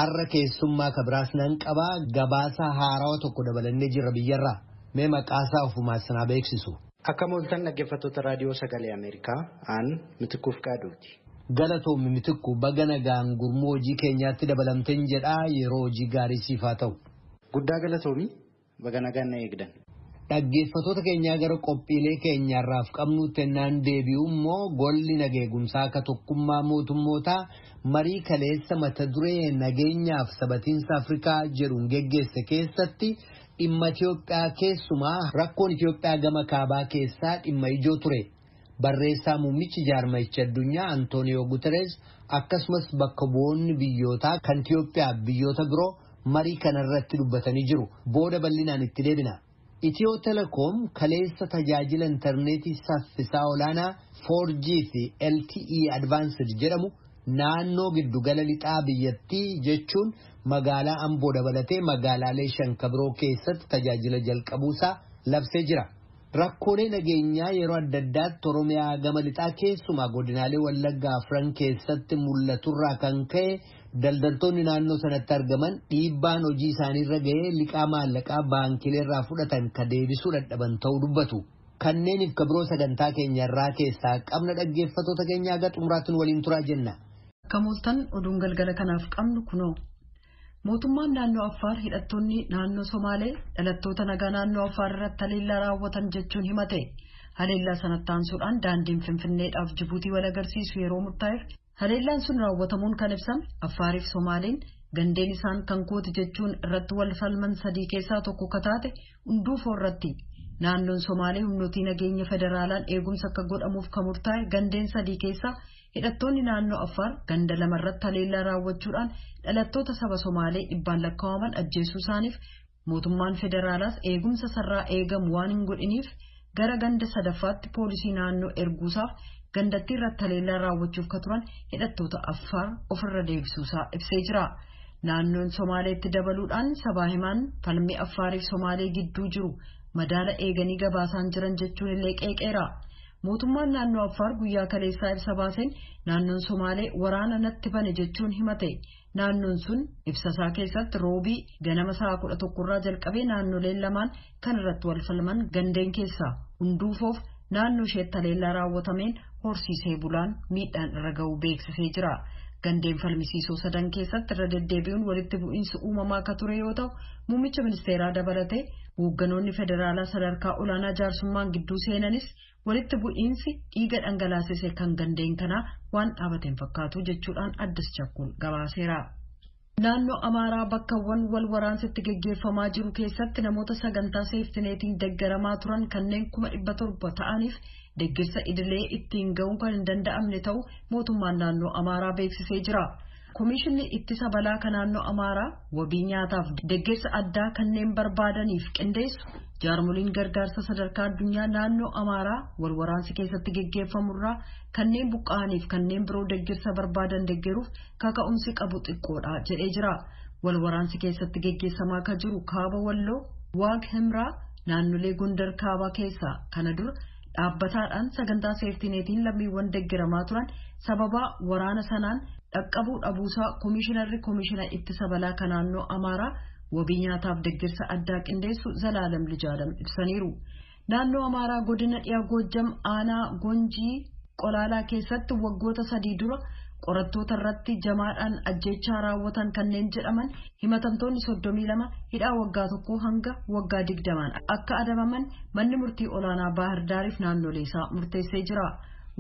Har'a keessummaa kabiraas nan qabaa gabaasa haarawaa tokko dabalannee jirra biyyarraa. Mee maqaasaa ofumaa sanaa beeksisu. Akka mooltan dhaggeeffattoota raadiyoo sagalee Ameerikaa aan Mitikuuf Qaaduuti. Galatoomii Mitikuu baga nagaan gurmuu hojii keenyaatti dabalamteen jedhaa yeroo hojii gaarii siif haa ta'u. Guddaa galatoomii baga nagaan na eegdan. Dhaggeeffattoota keenyaa gara qophiilee keenyaarraaf qabnuutti ennaan deebi'u immoo golli nageegumsaa akka tokkummaa mootummootaa marii kaleessa mata duree nageenyaaf sabatiinsa Afrikaa jedhuun geggeesse keessatti dhimma Itiyoophiyaa keessumaa rakkoon Itiyoophiyaa gama kaabaa keessaa dhimma ijoo ture. Barreessaa muummichi jaarmayicha addunyaa Antooniyoo Guteres akkasumas bakka bu'oonni biyyootaa kan Itiyoophiyaa biyyoota biroo marii kanarratti dubbatanii jiru. Booda bal'inaan itti deebina. Itiyoo Telekoom kaleessa tajaajila intarneetii saffisaa olaanaa 4G fi LTE Advanced jedhamu naannoo giddugala lixaa biyyattii jechuun magaalaa Amboo dabalatee magaalaalee 5 kabiroo keessatti tajaajila jalqabuusaa labsee jira. Rakkoolee nageenyaa yeroo adda addaatti Oromiyaa gama lixaa keessumaa godinaalee Wallaggaa afran keessatti mul'aturraa kan ka'e daldaltoonni naannoo sanatti argaman dhiibbaan hojii isaaniirra ga'ee liqaa maallaqaa baankileerraa fudhatan ka deebisuu dadhaban ta'uu dubbatu. Kanneeniif kabiroo sagantaa keenyarraa keessaa qabna dhaggeeffattoota keenyaa gara xumuraatiin waliin turaa jenna. Akka mooltan oduun galgala kanaaf qabnu kunoo. Mootummaan naannoo Affaar hidhattoonni naannoo Somaalee dhalattoota nagaa naannoo Affaar irratti haleellaa raawwatan jechuun himate. Haleellaa sanatti aansuudhaan daandiin Finfinneedhaaf Jibuutii wal agarsiisu yeroo murtaa'eef haleellaan sun raawwatamuun kan ibsame Affaariif Somaaleen gandeen isaan kan kooti jechuun irratti wal falman sadii keessaa tokko kataate hunduufoo irratti. Naannoon Somaalee humnootii nageenya federaalaan eegumsa akka godhamuuf kan murtaa'e gandeen sadii keessaa hidhattoonni naannoo Affaar ganda lamarratti haleellaa raawwachuudhaan dhalattoota saba Somaalee dhibbaan lakkaa'aman ajjeesuu isaaniif mootummaan federaalaas eegumsa sarraa eegamu waan hin godhiniif gara ganda sadaffaatti poolisii naannoo erguusaaf gandattii irratti haleellaa raawwachuuf ka turan hidhattoota Affaar ofirra deebisuusaa ibsee jira. Naannoon Somaaleetti dabaluudhaan sabaa himaan falmii Affaariif Somaalee gidduu jiru madaala eeganii gabaasaan jiran jechuun illee qeeqeera. Mootummaan naannoo Affaar guyyaa kaleessaa ibsa baaseen naannoon Somaalee waraana natti bane jechuun himate. Naannoon sun ibsasaa keessatti roobii ganama sa'a 11 irraa jalqabee naannoleen lamaan kan irratti wal falman gandeen keessaa hunduufoof naannoo isheetti haleellaa raawwatameen horsiisee bulaan miidhaan irra ga'uu beeksisee jira. Gandeen falmisiisoo sadan keessatti irra deddeebi'uun walitti bu'iinsi uumamaa akka ture yoo ta'u muummicha ministeeraa dabalatee hoogganoonni federaalaa sadarkaa olaanaa jaarsummaan gidduu seenanis walitti bu'iinsi dhiiga dhangalaasise kan gandeen kanaa waan dhaabateen fakkaatu jechuudhaan Addis Chakkul gabaaseera. Naannoo Amaaraa bakkawwan wal waraansitti geggeeffamaa jiru keessatti namoota sagantaa seeftineetiin deeggaramaa turan kanneen 700 ta'aniif deeggarsa idilee ittiin ga'uun kan hin danda'amne ta'u mootummaan naannoo Amaaraa beeksisee jira. Komishinni ittisa balaa kan naannoo Amaaraa wabii nyaataaf deeggarsa addaa kanneen barbaadaniif qindeessu jaarmoliin gargaarsa sadarkaa addunyaa naannoo Amaaraa wal waraansi keessatti geggeeffamurraa kanneen buqqa'aniif kanneen biroo deeggarsa barbaadan deeggaruuf kaka'umsi qabu xiqqoodha jedhee jira. Wal waraansi keessatti geggeessamaa kan jiru kaaba Walloo Waag Himraa naannolee Gondar kaabaa keessaa kana dura dhaabbataadhaan sagantaa seeftineetiin lammiiwwan deeggaramaa turan sababa waraana sanaan dhaqqabuu dhabuusaa komishina ittisa balaa kan naannoo Amaaraa wabii nyaataaf deeggarsa addaa qindeessu Zalaalam Lijaalam ibsaniiru. Naannoo Amaaraa godina dhiyaa Goojjam aanaa Gonjii Qolaalaa keessatti waggoota 3 dura qorattoota irratti jamaadhaan ajjeechaa raawwatan kanneen jedhaman himatamtoonni 32 hidhaa waggaa 1 hanga waggaa 20 akka adabaman manni murtii olaanaa Baahir Daariif naannolee isaa murteessee jira.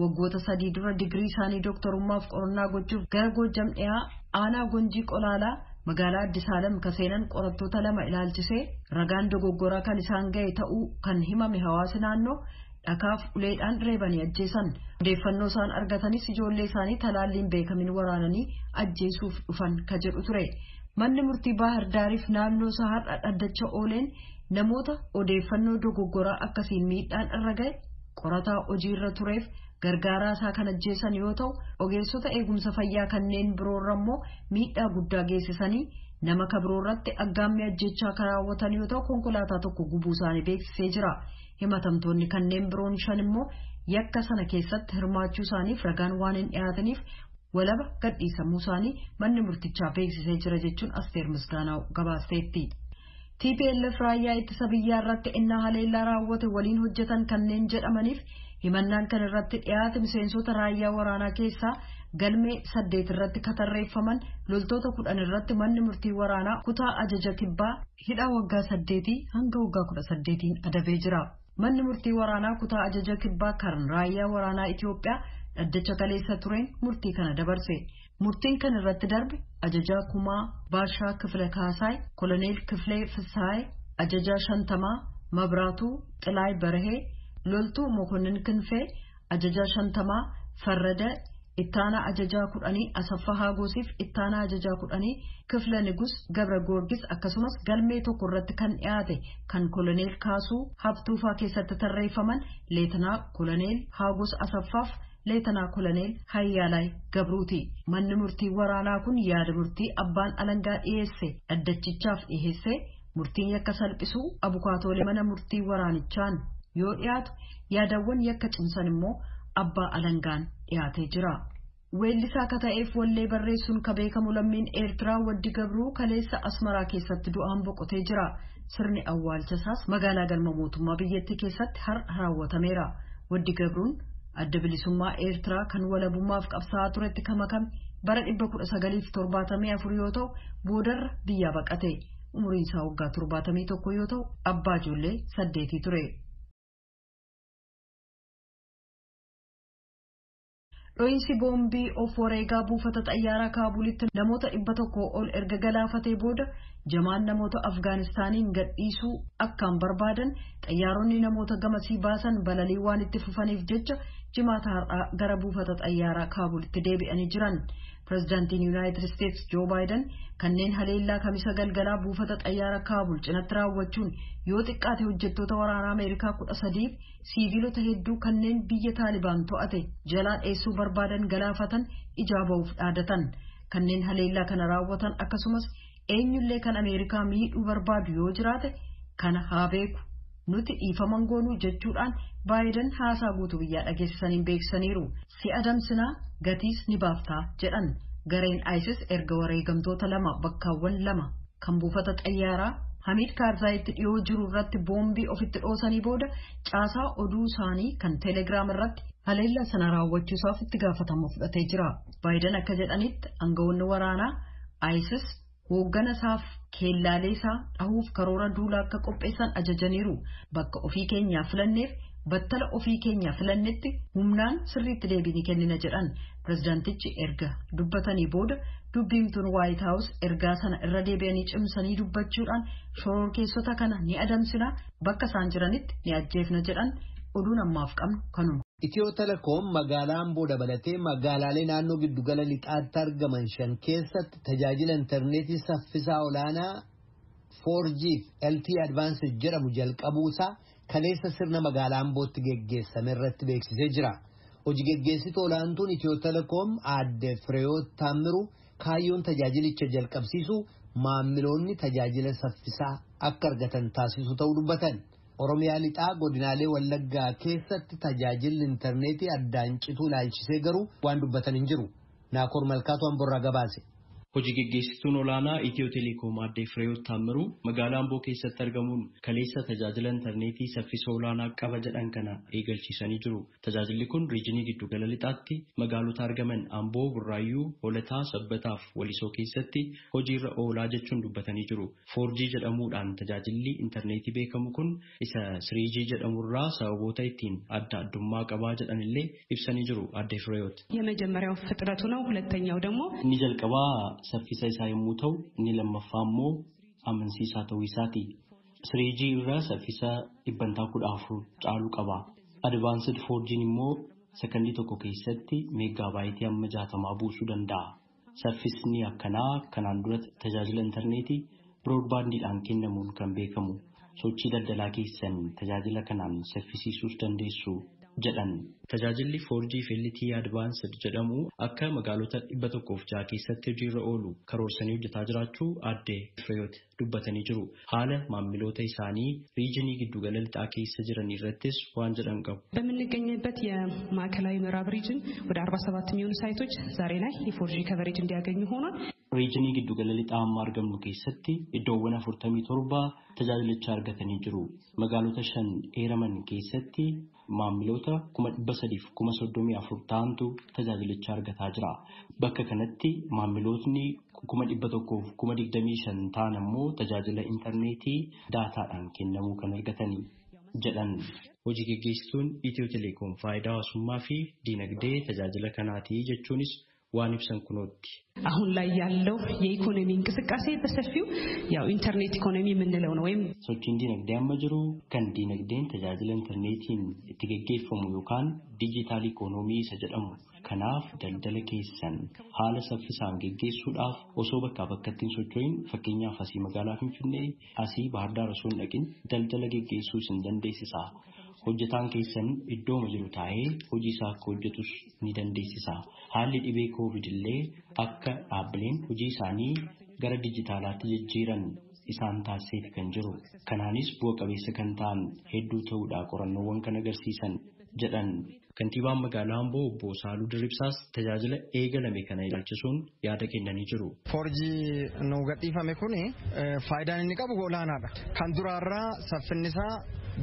Waggoota 3 dura digirii isaanii dooktorummaaf qorannaa gochuuf gara Goojjam dhiyaa aanaa Gonjii Qolaalaa magaalaa Addis Alam kaseenan qorattoota 2 ilaalchisee ragaan dogoggoraa kan isaan ga'e ta'uu kan himame hawaasi naannoo dhakaaf uleedhaan reebanii ajjeesan. Odeeffannoo isaan argatanis ijoollee isaanii talaalliin beekamin waraananii ajjeesuuf dhufan ka jedhu ture. Manni murtii Baahir Daariif naannoo isaa har'a dhaddacha ooleen namoota odeeffannoo dogoggoraa akkasiin miidhaan irra ga'e qorataa hojiirra tureef gargaaraa isaa kan ajjeesan yoo ta'u ogeessota eegumsa fayyaa kanneen biroorra immoo miidhaa guddaa geessisanii nama kabroorratti aggaammii ajjechaa kan raawwatan yoo ta'u konkolaataa tokko gubuu isaanii beeksisee jira. Himatamtoonni kanneen biroon 5 immoo yakka sana keessatti hirmaachuu isaaniif ragaan waan hin dhiyaataniif walaba gadhiisamuu isaanii manni murtichaa beeksisee jira jechuun Asteer Misgaanaa gabaasteetti. TPLF raayyaa ittisa biyyaa irratti innaa haleellaa raawwate waliin hojjetan kanneen jedhamaniif himannaan kan irratti dhiyaate miseensota raayyaa waraanaa keessaa galmee 8 irratti katarreeffaman loltoota 10 irratti manni murtii waraanaa kutaa ajaja kibbaa hidhaa waggaa 8 hanga waggaa 18 adabee jira. Manni murtii waraanaa kutaa ajaja kibbaa kan raayyaa waraanaa Itoophiyaa dhaddacha kaleessa tureen murtii kana dabarse. Murtiin kan irratti darbe ajajaa kumaa Baashaa Kiflee Kaasaay, Koloneel Kiflee Fisaay, ajajaa Shantamaa Mabraatuu Xilaay Barahee, loltuu Mokonnin Kinfee, ajajaa Shantamaa Farrada, ittaanaa ajajaa 10 Asaffaa Haagosiif ittaanaa ajajaa 10 Kiflee Nigus Gabra Goorgis akkasumas galmee tokko irratti kan dhiyaate kan Koloneel Kaasuu Habtuufaa keessatti tarreeffaman Leetanaa Koloneel Haagos Asaffaaf Leetanaa Koloneel Hayyaalay Gabruuti. Manni murtii waraanaa kun yaada murtii abbaan alangaa dhiyeesse dhaddachichaaf dhiyeesse murtiin yakka salphisuu abukaatoolee mana murtii waraanichaan yoo dhiyaatu yaadawwan yakka cimsan immoo abbaa alangaan dhiyaatee jira. Weellisaa akka ta'eef wallee barreessuun ka beekamu lammiin Eertiraa Waddi Gabruu kaleessa Asmaraa keessatti du'aan boqotee jira. Sirni awwaalchasaas magaalaa galma mootummaa biyyattii keessatti har'a raawwatameera. Waddi Gabruun adda bilisummaa Eertiraa kan walabummaaf qabsaa'aa turetti kamakame bara 1974 yoo ta'u boodarra biyyaa baqate. Umuriin isaa waggaa 71 yoo ta'u abbaa ijoollee 8 ture. Dho'iinsi boombii of wareegaa buufata xayyaaraa Kaabulitti namoota 100 ol erga galaafatee booda jamaan namoota Afgaanistaaniin gadhiisuu akkaan barbaadan xayyaaronni namoota gamasii baasan balalii waan itti fufaniif jecha jimaata har'aa gara buufata xayyaaraa Kaabulitti deebi'anii jiran. Pireezidaantiin Yuunaayitid Isteetsi Joo Baayiden kanneen haleellaa kamisa galgalaa buufata xayyaaraa Kaabul cinatti raawwachuun yoo xiqqaate hojjettoota waraanaa Ameerikaa 13 siiviilota hedduu kanneen biyya Taalibaan to'ate jalaa dheessuu barbaadan galaafatan ijaa ba'uuf dhaadatan. Kanneen haleellaa kana raawwatan akkasumas eenyullee kan Ameerikaa miidhuu barbaadu yoo jiraate kana haa beeku nuti dhiifaman goonuu jechuudhaan Baayiden haasaa guutuu biyyaa dhageessisaniin beeksisaniiru. Si adamsinaa gatiis ni baaftaa jedhan. Gareen ISIS erga wareegamtoota 2 bakkaawwan 2 kan buufata xayyaaraa Hamid Karzaayitti dhiyoo jiru irratti boombii ofitti dhoosanii booda caasaa oduu isaanii kan Telegiraam irratti haleellaa sana raawwachuusaaf itti gaafatama fudhatee jira. Baayiden akka jedhanitti aangawoonni waraanaa ISIS hooggana isaaf keellaalee isaa dhahuuf karoora duulaa akka qopheessan ajajaniiru. Bakka ofii keenyaa filanneef battala ofii keenyaa filannetti humnaan sirriitti deebii kennina jedhan. Pireezidaantichi erga dubbatanii booda dubbiimtuun Waayit Haawus ergaa sana irra deebi'anii cimsanii dubbachuudhaan shororkeessota kana ni adamsina bakka isaan jiranitti ni ajjeefna jedhan. Oduun ammaaf qabnu kanuma. Itiyoo Telekoom magaalaan booda dabalatee magaalaalee naannoo giddugala lixaatti argaman 5 keessatti tajaajila intarneetii saffisaa olaanaa 4G fi LTE Advanced jedhamu jalqabuusaa kaleessa sirna magaalaan bootti geggeessame irratti beeksisee jira. Hojii geggeessituu olaantuun Itiyoo Telekoom aadde Fireewoot Taammiruu kaayyoon tajaajilicha jalqabsiisu maamiloonni tajaajila saffisaa akka argatan taasisu ta'uu dubbatan. Oromiyaa lixaa godinaalee Wallaggaa keessatti tajaajilli intarneetii addaan cituu ilaalchisee garuu waan dubbatan hin jiru. Naakoor Malkaatu Amborraa gabaase. Hojii geggeessituun olaanaa Itiyoo Telekoom aadde Fireewoot Taammiruu magaalaa Amboo keessatti argamuun kaleessa tajaajila intarneetii saffisa olaanaa qaba jedhan kana eegalchiisanii jiru. Tajaajilli kun riijinii giddugala lixaatti magaalota argaman Amboo, Burraayyuu, Hoolataa, Sabbataa fi Walisoo keessatti hojiirra oolaa jechuun dubbatanii jiru. 4G jedhamuudhaan tajaajilli intarneetii beekamu kun isa 3G jedhamurraa sababoota ittiin adda addummaa qabaa jedhanillee ibsanii jiru aadde Fireewoot. የመጀመሪያው ፍጥነቱ ነው ሁለተኛው ደግሞ inni jalqabaa saffisa isaa yommuu ta'u inni lammaffaa immoo amansiisaa ta'uu isaati. 3G irraa saffisa 114 caalu qaba. Advanced 4G immoo sekondii tokko keessatti meegaabaayitii amma 60 buusuu danda'a. Saffisni akkanaa kanaan dura tajaajila intarneetii broadbandiidhaan kennamuun kan beekamu. Sochii daldalaa keessan tajaajila kanaan saffisiisuus dandeessu. jedhan. Tajaajilli 4G Fidelity Advanced jedhamu akka magaalota 106 keessatti hojiirra oolu karoorsanii hojjetaa jiraachuu aadde Fireewoot dubbatanii jiru. Haala maamiloota isaanii riijinii giddugala lixaa keessa jiran irrattis waan jedhan qabu. በምንገኝበት የማዕከላዊ ምዕራብ ሪጅን ወደ 47 የሚሆኑ ሳይቶች ዛሬ ላይ የ4G ከቨሬጅ እንዲያገኙ ሆኗል። Riijinii giddugala lixaa amma argamnu keessatti iddoowwan 47 tajaajilicha argatanii jiru. Magaalota 5 eeraman keessatti maamiloota 334 ta'antu tajaajilicha argataa jira. Bakka kanatti maamilootni 125 ta'an ammoo tajaajila intarneetii daataadhaan kennamuu kan argatanii jedhan. Hojii gaggeessituun Itiyoo Teleekoom faayidaa hawaasummaa fi diinagdee tajaajila kanaatii jechuunis waan ibsan kunooti. አሁን ላይ ያለው የኢኮኖሚ እንቅስቃሴ በሰፊው ያው ኢንተርኔት ኢኮኖሚ የምንለው ነው ወይም sochiin diinagdee amma jiru kan diinagdeen tajaajila intarneetiin itti gaggeeffamu yookaan diijitaal ikoonoomii isa jedhamu. Kanaaf daldala keessan haala saffisaan gaggeessuudhaaf osoo bakkaa bakkatti hin socho'in fakkeenyaaf asii magaalaa Finfinnee asii Baahar Daar osoo hin dhaqin daldala gaggeessuu isin dandeessisa. Hojjetaan keessan iddooma jiru taa'ee hojii isaa akka hojjetus ni dandeessisa. Haalli dhibee COVID illee akka dhaabbileen hojii isaanii gara dijitaalaatti jijjiiran isaan taasiseeti kan jiru. Kanaanis bu'a qabeessa kan ta'an hedduu ta'uudhaa qorannoowwan kan agarsiisan jedhan. Kantiibaan magaalaa Amboo obbo Saaluu Dirribsaas tajaajila eegalame kana ilaalchisuun yaada kennanii jiru. 4G nu gadhiifame kuni faayidaan inni qabu olaanaadha. Kan duraarraa saffinnisaa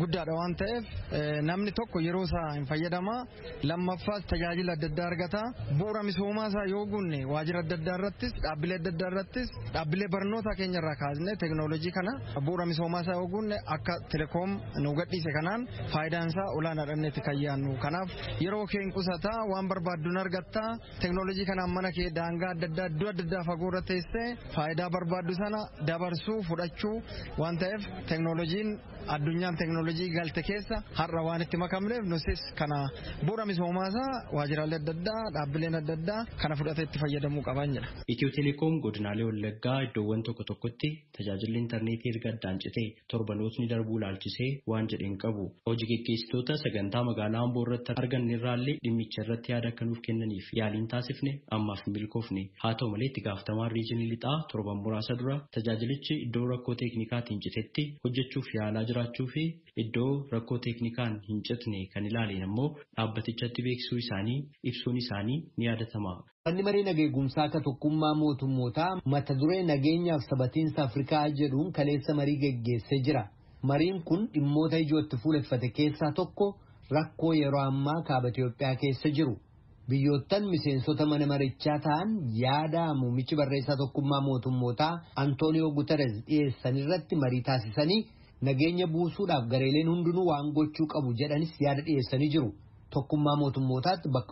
guddaadha waan ta'eef namni tokko yeroo isaa hin fayyadama. Lammaffaas tajaajila adda addaa argata. Bu'uura misoomaa isaa yoo gunne waajjira adda addaa irrattis dhaabbilee adda addaa irrattis dhaabbilee barnoota keenya irraa kaasne teekinooloojii kana bu'uura misoomaa isaa yoo gunne akka telekoom nu gadhiise kanaan faayidaan isaa olaanaadha inni itti kayyaannu. Kanaaf yeroo kee qusataa waan barbaadduun argatta. Teekinooloojii kanaan mana kee daangaa adda addaa iddoo adda addaa fagoo irra teessee faayidaa barbaaddu sana dabarsuu fudhachuu waan ta'eef teekinooloojiin addunyaan teekinooloojii galte keessa har'a waan itti makamneef nutis kana bu'uura misoomaasaa waajjiraalee adda addaa dhaabbileen adda addaa kana fudhatee itti fayyadamuu qaban jedha. Itiyoo Teleekoom godinaalee Wallaggaa iddoowwan tokko tokkotti tajaajilli intarneetii erga addaan citee torbanootni darbuu ilaalchisee waan jedheen qabu. Hojii gaggeessitoota sagantaa magaalaa Amboo irratti arganne irraallee dhimmicha irratti yaada akka nuuf kennaniif yaaliin taasifne ammaaf hin milkoofne. Haa ta'u malee itti gaafatamaan riijinii lixaa torban muraasa dura tajaajilichi iddoo rakkoo teeknikaatiin citetti hojjechuuf yaalaa jiraachuu fi iddoo rakkoo teeknikaan hin citne kan ilaaleen ammoo dhaabbatichatti beeksisuu isaanii ibsuun isaanii ni yaadatama. Manni maree nageegumsaa akka tokkummaa mootummootaa mata duree nageenyaaf sabatiinsa Afrikaa jedhuun kaleessa marii geggeessee jira. Mariin kun dhimmoota ijootti fuuleffate keessaa tokko rakkoo yeroo ammaa kaaba Itoophiyaa keessa jiru. Biyyoottan miseensota mana marichaa ta'an yaada muummichi barreessaa tokkummaa mootummootaa Antooniyoo Guterres dhiyeessan irratti marii taasisanii nageenya buusuudhaaf gareeleen hundinuu waan gochuu qabu jedhanis yaada dhiyeessanii jiru. Tokkummaa mootummootaatti bakka